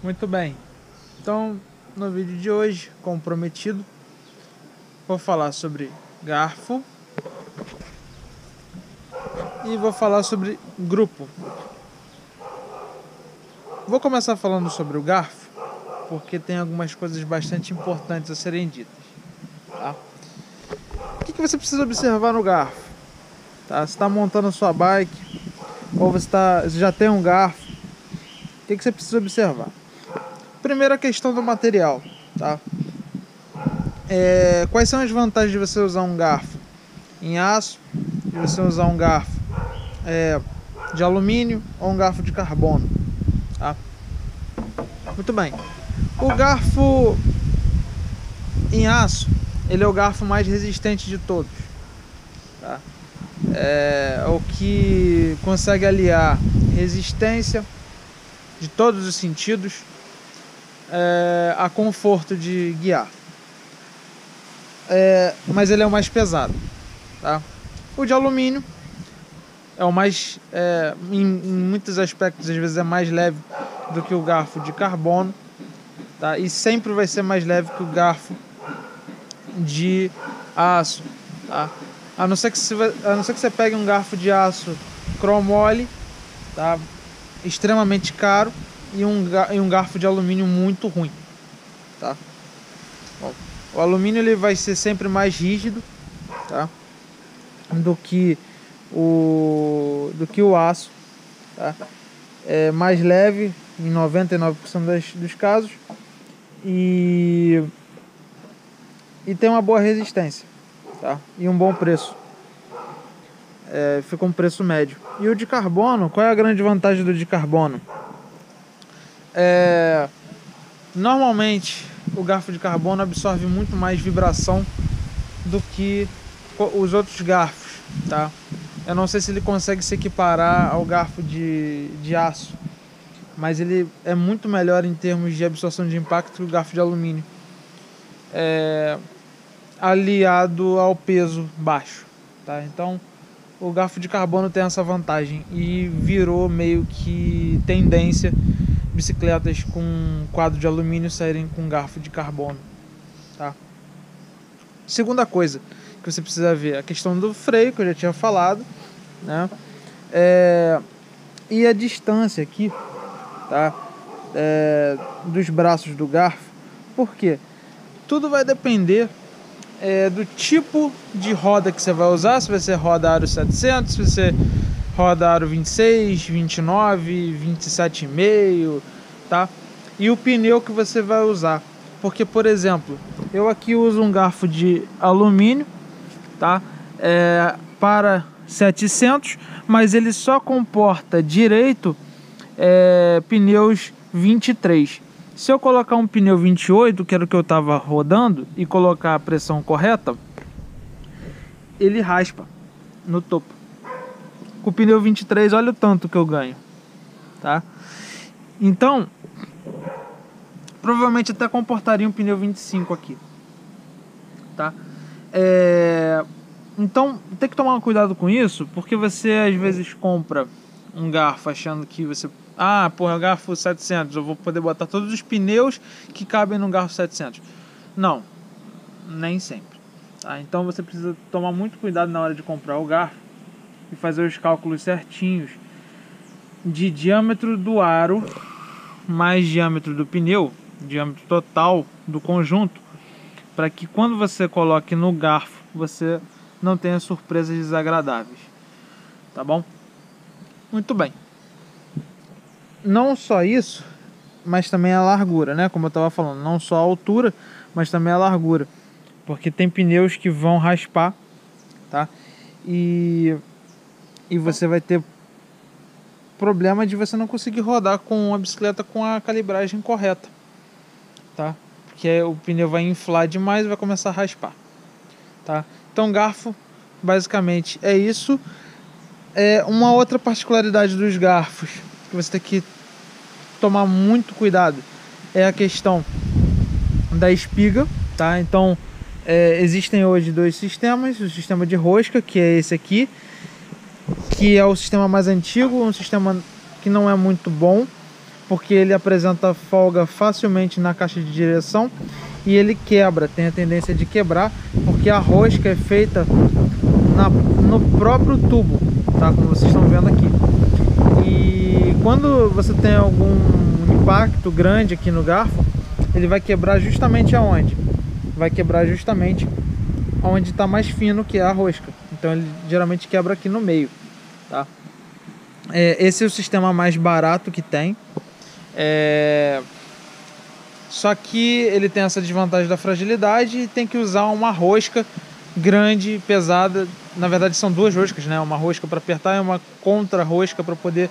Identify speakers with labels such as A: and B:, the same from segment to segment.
A: Muito bem, então no vídeo de hoje, como prometido, vou falar sobre garfo e vou falar sobre grupo. Vou começar falando sobre o garfo, porque tem algumas coisas bastante importantes a serem ditas, tá? O que você precisa observar no garfo? Tá? Você está montando a sua bike, ou você já tem um garfo, o que você precisa observar? Primeiro, a questão do material, tá? Quais são as vantagens de você usar um garfo em aço, de você usar um garfo de alumínio ou um garfo de carbono, tá? Muito bem. O garfo em aço, ele é o garfo mais resistente de todos, tá? É o que consegue aliar resistência de todos os sentidos a conforto de guiar. Mas ele é o mais pesado, tá? O de alumínio é o mais, em muitos aspectos, às vezes é mais leve do que o garfo de carbono, tá? E sempre vai ser mais leve que o garfo de aço, tá? A não ser que você pegue um garfo de aço cromole, tá? Extremamente caro, e um garfo de alumínio muito ruim, tá? Bom, o alumínio ele vai ser sempre mais rígido, tá? do que o aço, tá? É mais leve em 99% dos casos e tem uma boa resistência, tá? E um bom preço. Fica um preço médio. E o de carbono, qual é a grande vantagem do de carbono? Normalmente o garfo de carbono absorve muito mais vibração do que os outros garfos, tá? Eu não sei se ele consegue se equiparar ao garfo de aço, mas ele é muito melhor em termos de absorção de impacto que o garfo de alumínio, aliado ao peso baixo, tá? Então o garfo de carbono tem essa vantagem e virou meio que tendência bicicletas com quadro de alumínio saírem com garfo de carbono, tá? Segunda coisa que você precisa ver, a questão do freio, que eu já tinha falado, né? E a distância aqui, tá? Dos braços do garfo. Por quê? Tudo vai depender do tipo de roda que você vai usar, se vai ser roda aro 700, se vai ser roda aro 26, 29, 27,5, tá? E o pneu que você vai usar. Porque, por exemplo, eu aqui uso um garfo de alumínio, tá? Para 700, mas ele só comporta direito pneus 23. Se eu colocar um pneu 28, que era o que eu estava rodando, e colocar a pressão correta, ele raspa no topo. Com o pneu 23, olha o tanto que eu ganho, tá? Então, provavelmente até comportaria um pneu 25 aqui, tá? Então, tem que tomar cuidado com isso, porque você às vezes compra um garfo achando que você... é garfo 700, eu vou poder botar todos os pneus que cabem no garfo 700. Não, nem sempre, tá? Então você precisa tomar muito cuidado na hora de comprar o garfo e fazer os cálculos certinhos de diâmetro do aro mais diâmetro do pneu, diâmetro total do conjunto, para que quando você coloque no garfo você não tenha surpresas desagradáveis, tá bom? Muito bem. Não só isso, mas também a largura, né? Como eu estava falando, não só a altura, mas também a largura, porque tem pneus que vão raspar, tá? E você vai ter problema de você não conseguir rodar com a bicicleta com a calibragem correta, tá? Porque o pneu vai inflar demais e vai começar a raspar, tá? Então garfo basicamente é isso. Uma outra particularidade dos garfos que você tem que tomar muito cuidado é a questão da espiga, tá? Então existem hoje dois sistemas: o sistema de rosca, que é esse aqui, que é o sistema mais antigo, um sistema que não é muito bom, porque ele apresenta folga facilmente na caixa de direção e ele quebra, tem a tendência de quebrar, porque a rosca é feita no próprio tubo, tá? Como vocês estão vendo aqui. E quando você tem algum impacto grande aqui no garfo, ele vai quebrar justamente aonde? Vai quebrar justamente onde está mais fino, que é a rosca. Então ele geralmente quebra aqui no meio, tá? Esse é o sistema mais barato que tem. Só que ele tem essa desvantagem da fragilidade e tem que usar uma rosca grande, pesada. Na verdade são duas roscas, né? Uma rosca para apertar e uma contra-rosca para poder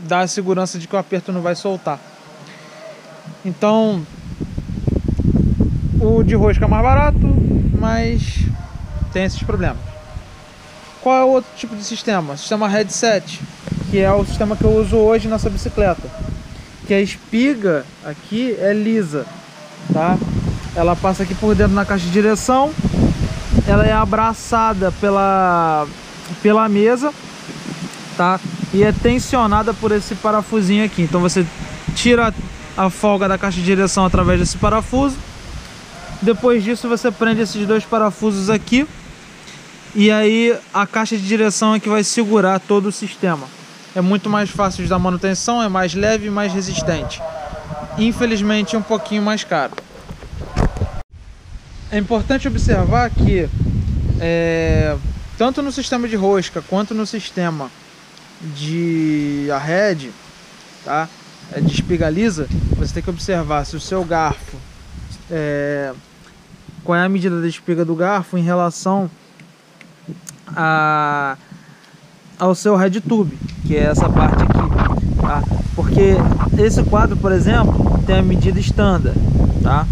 A: dar a segurança de que o aperto não vai soltar. Então, o de rosca é mais barato, mas tem esses problemas. Qual é o outro tipo de sistema? O sistema headset, que é o sistema que eu uso hoje nessa bicicleta. Que a espiga aqui é lisa, tá? Ela passa aqui por dentro na caixa de direção, ela é abraçada pela mesa, tá? E é tensionada por esse parafusinho aqui. Então você tira a folga da caixa de direção através desse parafuso. Depois disso você prende esses dois parafusos aqui. E aí a caixa de direção é que vai segurar todo o sistema. É muito mais fácil de dar manutenção, é mais leve e mais resistente. Infelizmente um pouquinho mais caro. É importante observar que tanto no sistema de rosca quanto no sistema de arrede, tá? De espiga lisa, você tem que observar se o seu garfo, qual é a medida da espiga do garfo em relação ao seu head tube, que é essa parte aqui, tá? Porque esse quadro, por exemplo, tem a medida standard, tá?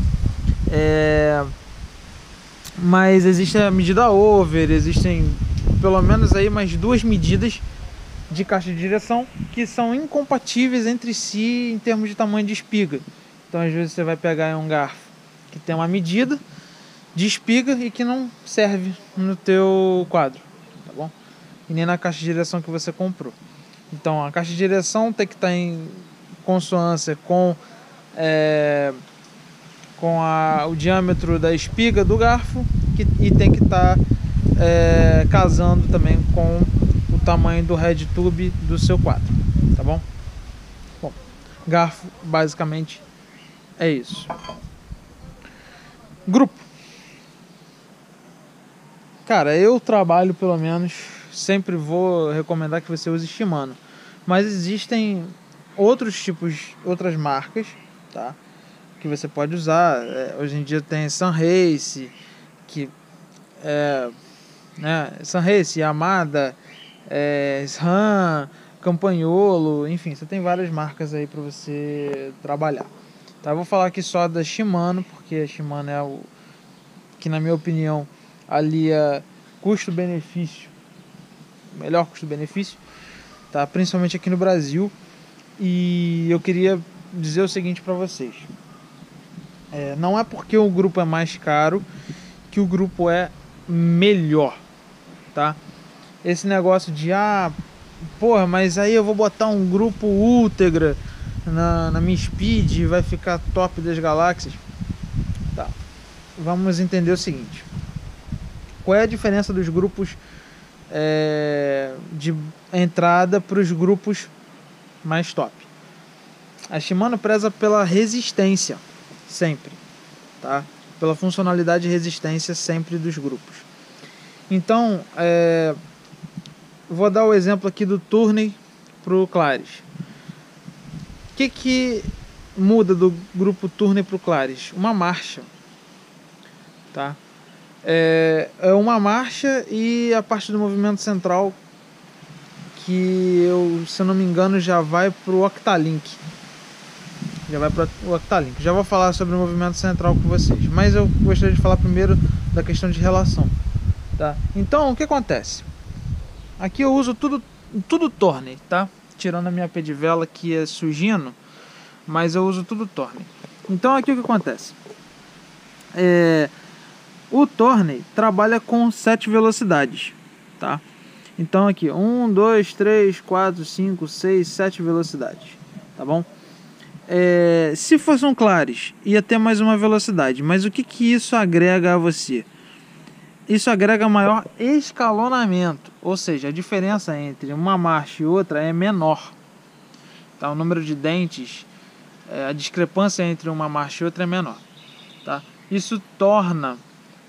A: Mas existe a medida over, existem pelo menos aí mais duas medidas de caixa de direção que são incompatíveis entre si em termos de tamanho de espiga. Então às vezes você vai pegar um garfo que tem uma medida de espiga e que não serve no teu quadro, tá bom? E nem na caixa de direção que você comprou. Então a caixa de direção tem que estar em consonância com o diâmetro da espiga do garfo e tem que estar casando também com o tamanho do head tube do seu quadro, tá bom? Bom, garfo basicamente é isso. Grupo. Cara, eu trabalho pelo menos, sempre vou recomendar que você use Shimano, mas existem outras marcas, tá? Que você pode usar. Hoje em dia tem Sunrace, Sunrace, Yamada, SRAM, Campagnolo, enfim, você tem várias marcas aí para você trabalhar. Tá? Eu vou falar aqui só da Shimano, porque a Shimano é o que, na minha opinião, alia custo-benefício, melhor custo-benefício, tá? Principalmente aqui no Brasil. E eu queria dizer o seguinte para vocês. Não é porque o grupo é mais caro que o grupo é melhor, tá? Esse negócio de porra, mas aí eu vou botar um grupo Ultegra na minha Speed e vai ficar top das galáxias. Tá. Vamos entender o seguinte. Qual é a diferença dos grupos de entrada para os grupos mais top? A Shimano preza pela resistência, sempre, tá? Pela funcionalidade e resistência sempre dos grupos. Então, vou dar o exemplo aqui do Tourney para o Claris. O que muda do grupo Tourney para o Claris? Uma marcha, tá? É uma marcha e a parte do movimento central que se eu não me engano já vai para o Octalink. Já vou falar sobre o movimento central com vocês, mas eu gostaria de falar primeiro da questão de relação, tá? Então o que acontece? Aqui eu uso tudo Tourney, tá? Tirando a minha pedivela que é Sugino, mas eu uso tudo Tourney. Então aqui o que acontece? O Tourney trabalha com 7 velocidades, tá? Então aqui, 1, 2, 3, 4, 5, 6, 7 velocidades, tá bom? Se fosse um Claris, ia ter mais uma velocidade, mas o que que isso agrega a você? Isso agrega maior escalonamento, ou seja, a diferença entre uma marcha e outra é menor, tá? O número de dentes, a discrepância entre uma marcha e outra é menor, tá? Isso torna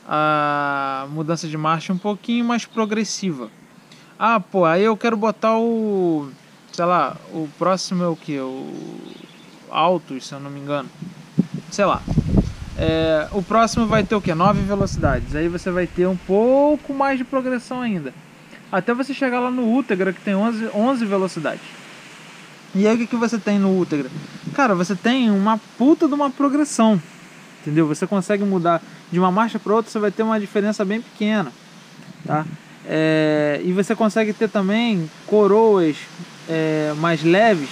A: a mudança de marcha um pouquinho mais progressiva. Ah, pô, aí eu quero botar o, sei lá, o próximo é o que? O Altos, se eu não me engano. Sei lá. O próximo vai ter o que? 9 velocidades. Aí você vai ter um pouco mais de progressão ainda. Até você chegar lá no Ultegra, que tem 11 velocidades. E aí o que, que você tem no Ultegra? Cara, você tem uma puta de uma progressão. Entendeu? Você consegue mudar de uma marcha para outra, você vai ter uma diferença bem pequena. Tá? E você consegue ter também coroas mais leves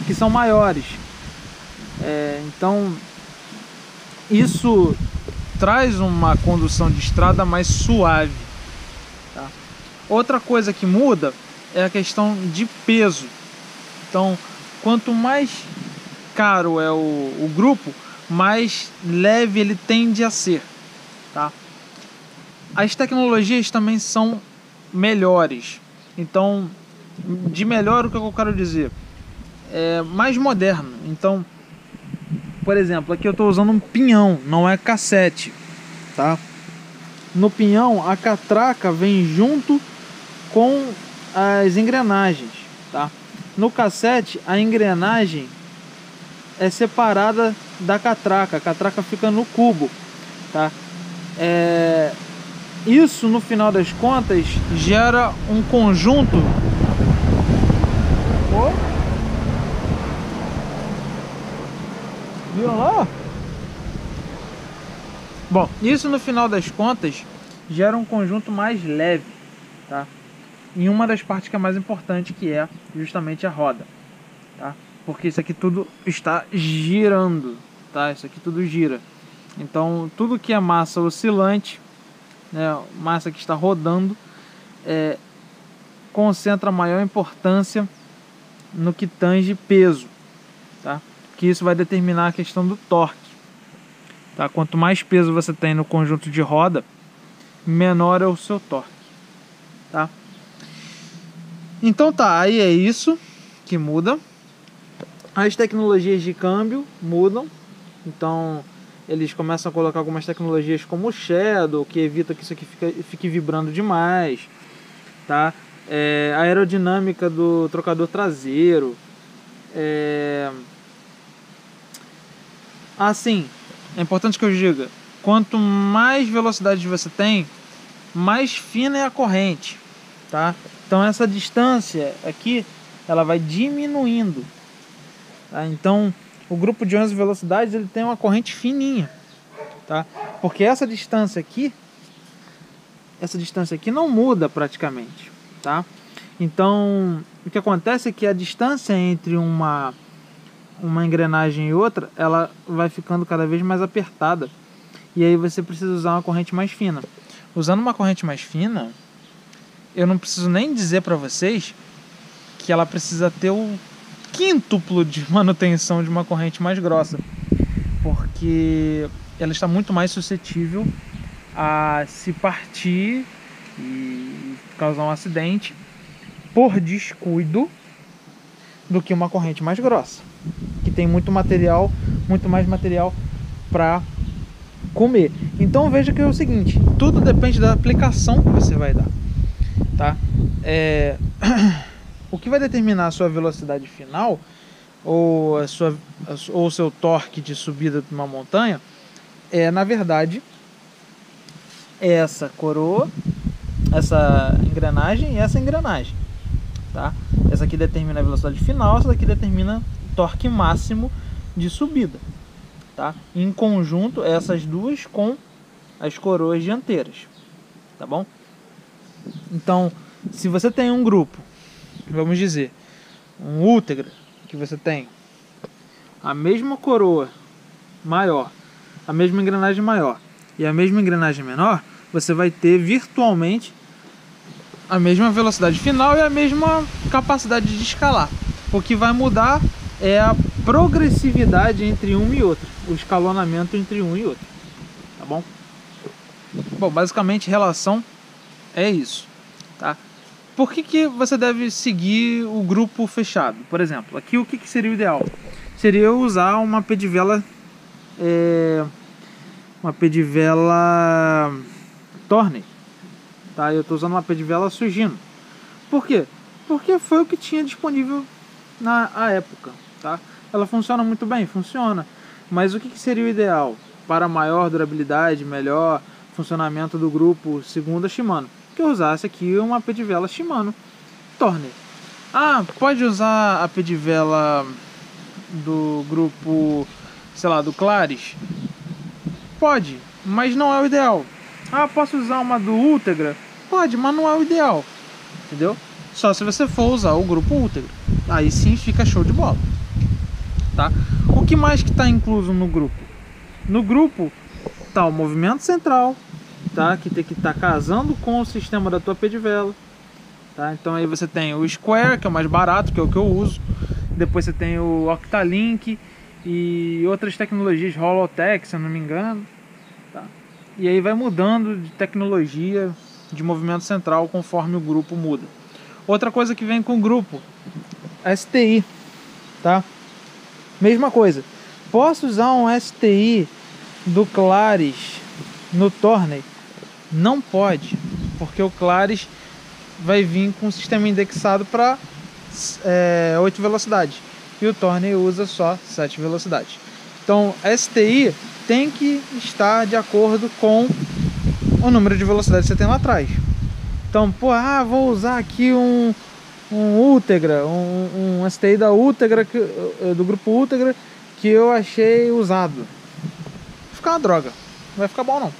A: que são maiores. Então isso traz uma condução de estrada mais suave, tá? Outra coisa que muda é a questão de peso. Então quanto mais caro é o grupo, mais leve ele tende a ser, tá? As tecnologias também são melhores. Então, de melhor, o que eu quero dizer? Mais moderno. Então, por exemplo, aqui eu estou usando um pinhão, não é cassete, tá? No pinhão, a catraca vem junto com as engrenagens, tá? No cassete, a engrenagem é separada da catraca. A catraca fica no cubo, tá? Isso, no final das contas, gera um conjunto. Viram lá? Bom, isso no final das contas gera um conjunto mais leve, tá? Em uma das partes que é mais importante, que é justamente a roda, tá? Porque isso aqui tudo está girando, tá? Isso aqui tudo gira. Então, tudo que é massa oscilante, né, massa que está rodando, concentra maior importância no que tange peso, tá? Que isso vai determinar a questão do torque, tá? Quanto mais peso você tem no conjunto de roda, menor é o seu torque, tá? Então tá, aí é isso que muda. As tecnologias de câmbio mudam, então eles começam a colocar algumas tecnologias como o Shadow, que evita que isso aqui fique vibrando demais, tá? A aerodinâmica do trocador traseiro. Assim, é importante que eu diga, quanto mais velocidade você tem, mais fina é a corrente, tá? Então essa distância aqui, ela vai diminuindo, tá? Então o grupo de 11 velocidades, ele tem uma corrente fininha, tá? Porque essa distância aqui não muda praticamente, tá? Então o que acontece é que a distância entre uma engrenagem e outra, ela vai ficando cada vez mais apertada, e aí você precisa usar uma corrente mais fina. Usando uma corrente mais fina, eu não preciso nem dizer para vocês que ela precisa ter o quíntuplo de manutenção de uma corrente mais grossa, porque ela está muito mais suscetível a se partir e causar um acidente por descuido do que uma corrente mais grossa, que tem muito mais material para comer. Então veja que é o seguinte, tudo depende da aplicação que você vai dar, tá? O que vai determinar a sua velocidade final ou o seu torque de subida de uma montanha na verdade, essa coroa, essa engrenagem e essa engrenagem, tá? Essa aqui determina a velocidade final, essa daqui determina o torque máximo de subida, tá? Em conjunto, essas duas com as coroas dianteiras, tá bom? Então, se você tem um grupo, vamos dizer, um Ultegra, que você tem a mesma coroa maior, a mesma engrenagem maior e a mesma engrenagem menor, você vai ter virtualmente a mesma velocidade final e a mesma capacidade de escalar. O que vai mudar é a progressividade entre um e outro, o escalonamento entre um e outro, tá bom? Bom, basicamente relação é isso, tá? Por que você deve seguir o grupo fechado? Por exemplo, aqui o que seria o ideal? Seria eu usar uma pedivela Thorney, tá? Eu estou usando uma pedivela Sugino. Por quê? Porque foi o que tinha disponível na época, tá? Ela funciona muito bem, funciona. Mas o que seria o ideal para maior durabilidade, melhor funcionamento do grupo segundo a Shimano? Que eu usasse aqui uma pedivela Shimano Thorney. Ah, pode usar a pedivela do grupo, sei lá, do Claris? Pode, mas não é o ideal. Ah, posso usar uma do Ultegra? Pode, mas não é o ideal, entendeu? Só se você for usar o grupo Ultegra. Aí sim fica show de bola, tá? O que mais que está incluso no grupo? No grupo tá o movimento central, tá? Que tem que estar casando com o sistema da tua pedivela, tá? Então aí você tem o Square, que é o mais barato, que é o que eu uso. Depois você tem o Octalink e outras tecnologias, Holotech, se eu não me engano, tá? E aí vai mudando de tecnologia de movimento central conforme o grupo muda. Outra coisa que vem com o grupo, STI, tá? Mesma coisa. Posso usar um STI do Claris no Thorney? Não pode, porque o Claris vai vir com um sistema indexado para 8 velocidades e o Thorney usa só 7 velocidades. Então STI tem que estar de acordo com o número de velocidades que você tem lá atrás. Então, vou usar aqui um Ultegra, um STI da Ultegra, do grupo Ultegra, que eu achei usado. Vai ficar uma droga, não vai ficar bom não,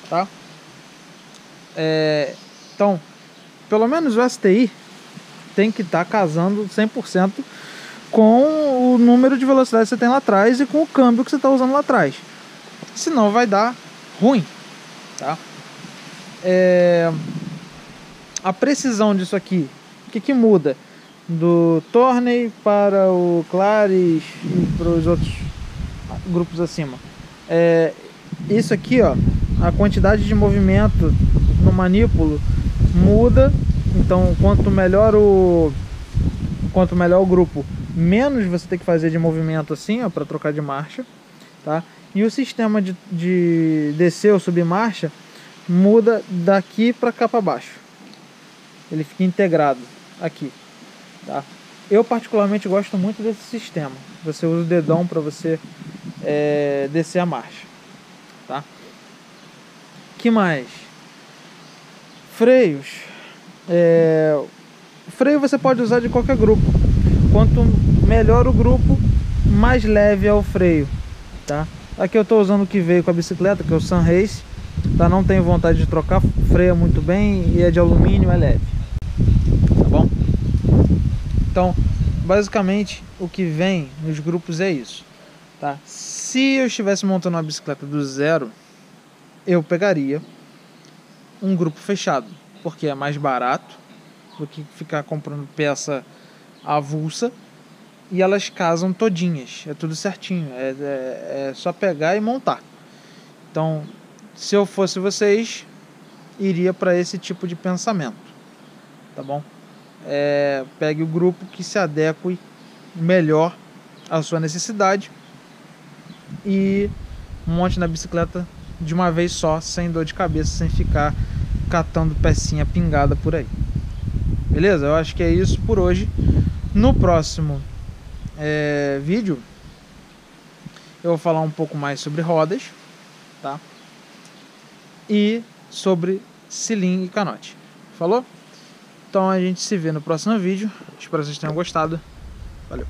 A: tá? Então, pelo menos o STI tem que estar casando 100% com o número de velocidade que você tem lá atrás e com o câmbio que você está usando lá atrás. Senão vai dar ruim, tá? A precisão disso aqui, o que muda do Thorney para o Claris e para os outros grupos acima? Isso aqui, ó, a quantidade de movimento no manípulo muda. Então quanto melhor o grupo, menos você tem que fazer de movimento assim, ó, para trocar de marcha, tá? E o sistema de descer ou subir marcha muda daqui para cá para baixo. Ele fica integrado aqui, tá? Eu particularmente gosto muito desse sistema. Você usa o dedão para você descer a marcha, tá? Que mais? Freios. Freio você pode usar de qualquer grupo. Quanto melhor o grupo, mais leve é o freio, tá? Aqui eu estou usando o que veio com a bicicleta, que é o Sunrace, tá? Não tenho vontade de trocar, freia muito bem e é de alumínio, é leve, tá bom? Então, basicamente, o que vem nos grupos é isso, tá? Se eu estivesse montando uma bicicleta do zero, eu pegaria um grupo fechado, porque é mais barato do que ficar comprando peça avulsa e elas casam todinhas, é tudo certinho, é só pegar e montar. Então, se eu fosse vocês, iria para esse tipo de pensamento, tá bom? Pegue o grupo que se adeque melhor à sua necessidade e monte na bicicleta de uma vez só, sem dor de cabeça, sem ficar catando pecinha pingada por aí. Beleza? Eu acho que é isso por hoje. No próximo vídeo eu vou falar um pouco mais sobre rodas, tá? E sobre selim e canote. Falou? Então a gente se vê no próximo vídeo. Espero que vocês tenham gostado. Valeu!